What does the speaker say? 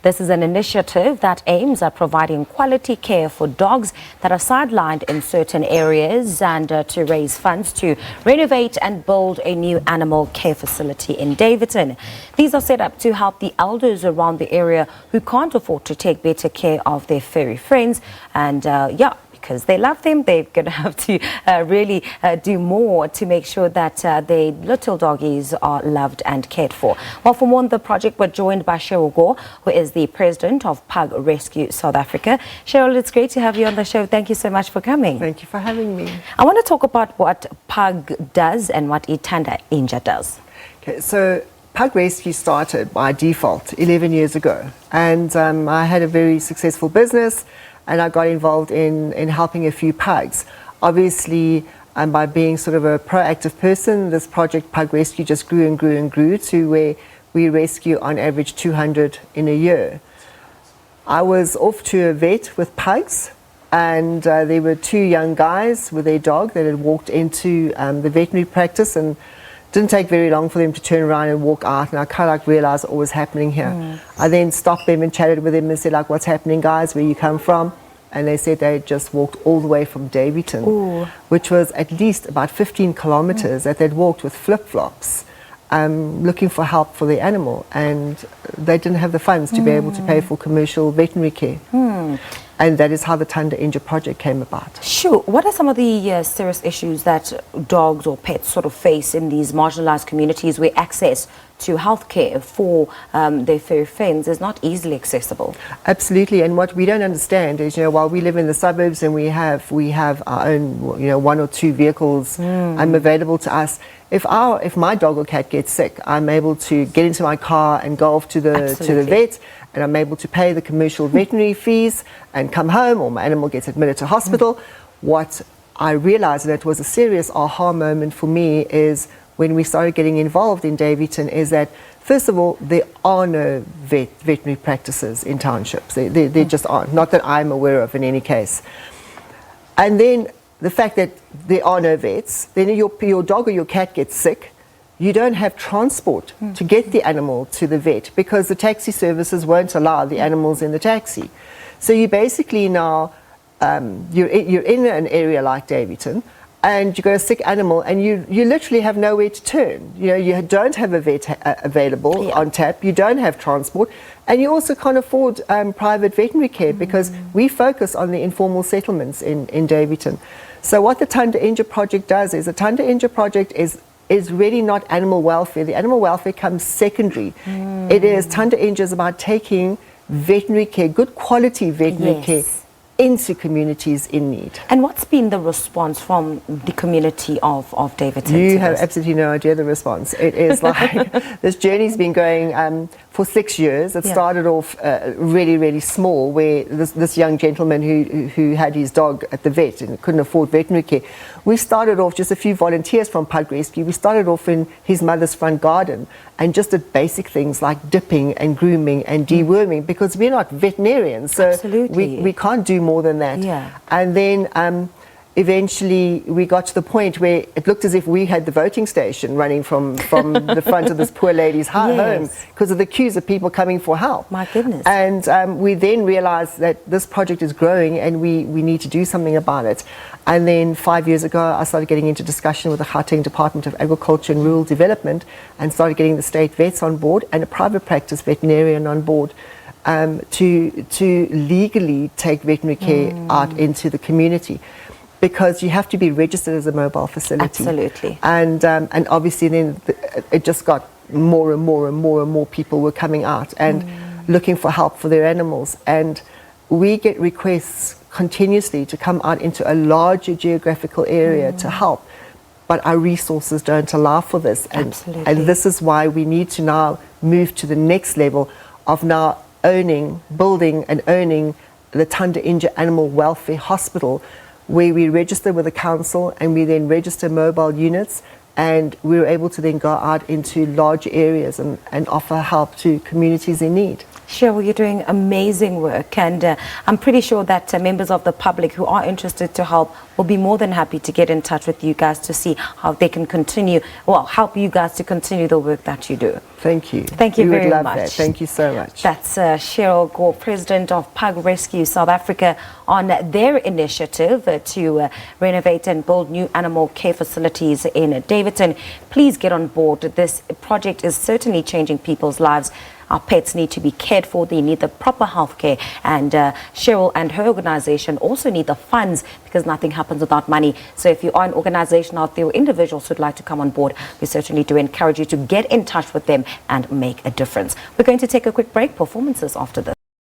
This is an initiative that aims at providing quality care for dogs that are sidelined in certain areas and to raise funds to renovate and build a new animal care facility in Daveyton. These are set up to help the elders around the area who can't afford to take better care of their furry friends. And because they love them, they're going to have to really do more to make sure that their little doggies are loved and cared for. Well, for more on the project, we're joined by Cheryl Gaw, who is the president of Pug Rescue South Africa. Cheryl, it's great to have you on the show. Thank you so much for coming. Thank you for having me. I want to talk about what Pug does and what Thanda Inja does. Okay, so Pug Rescue started by default 11 years ago, and I had a very successful business, and I got involved in helping a few pugs. Obviously, by being sort of a proactive person, this project Pug Rescue just grew and grew and grew to where we rescue on average 200 in a year. I was off to a vet with pugs, and there were two young guys with their dog that had walked into the veterinary practice, and didn't take very long for them to turn around and walk out, and I kind of realized what was happening here. I then stopped them and chatted with them and said, like, what's happening, guys, where you come from? And they said they had just walked all the way from Daveyton, which was at least about 15 kilometers that they'd walked with flip-flops, looking for help for their animal, and they didn't have the funds to be able to pay for commercial veterinary care. And that is how the Thanda Inja project came about. Sure. What are some of the serious issues that dogs or pets sort of face in these marginalized communities where access to healthcare for their furry friends is not easily accessible? Absolutely. And what we don't understand is, while we live in the suburbs and we have our own, one or two vehicles available to us, if my dog or cat gets sick, I'm able to get into my car and go off to the vet, and I'm able to pay the commercial veterinary fees and come home, or my animal gets admitted to hospital. What I realized, and it was a serious aha moment for me, is when we started getting involved in Daveyton, is that first of all, there are no veterinary practices in townships. There just aren't, not that I'm aware of in any case. And then the fact that there are no vets, then your dog or your cat gets sick, you don't have transport to get the animal to the vet because the taxi services won't allow the animals in the taxi. So you basically now, you're in an area like Daveyton, and you've got a sick animal, and you literally have nowhere to turn. You don't have a vet available on tap, you don't have transport, and you also can't afford private veterinary care because we focus on the informal settlements in Daveyton. So what the Thanda Inja project does is, the Thanda Inja project is really not animal welfare. The animal welfare comes secondary. It is, Thanda Inja is about taking veterinary care, good quality veterinary care, into communities in need. And what's been the response from the community of Daveyton? You have absolutely no idea the response. It is like, this journey's been going for 6 years. It started off really, really small, where this young gentleman who had his dog at the vet and couldn't afford veterinary care. We started off, just a few volunteers from Pug Rescue, we started off in his mother's front garden and just did basic things like dipping and grooming and deworming, because we're not veterinarians, so we can't do more than that. And then eventually we got to the point where it looked as if we had the voting station running from the front of this poor lady's home because of the queues of people coming for help. My goodness. And we then realized that this project is growing and we need to do something about it. And then 5 years ago, I started getting into discussion with the Gauteng Department of Agriculture and Rural Development, and started getting the state vets on board and a private practice veterinarian on board to legally take veterinary care out into the community. Because you have to be registered as a mobile facility. Absolutely. And obviously then it just got more and more and more and more people were coming out and looking for help for their animals. And we get requests continuously to come out into a larger geographical area to help. But our resources don't allow for this. And this is why we need to now move to the next level of now building and owning the Thanda Inja Animal Welfare Hospital, where we register with the council and we then register mobile units, and we're able to then go out into large areas and offer help to communities in need. Cheryl, you're doing amazing work, and I'm pretty sure that members of the public who are interested to help will be more than happy to get in touch with you guys to see how they can continue, well, help you guys to continue the work that you do. Thank you. Thank you very We would love much. that. Thank you so much. That's Cheryl Gaw, President of Pug Rescue South Africa, on their initiative to renovate and build new animal care facilities in Daveyton. Please get on board. This project is certainly changing people's lives. Our pets need to be cared for. They need the proper health care. And Cheryl and her organization also need the funds, because nothing happens without money. So if you are an organization out there or individuals who'd like to come on board, we certainly do encourage you to get in touch with them and make a difference. We're going to take a quick break. Performances after this.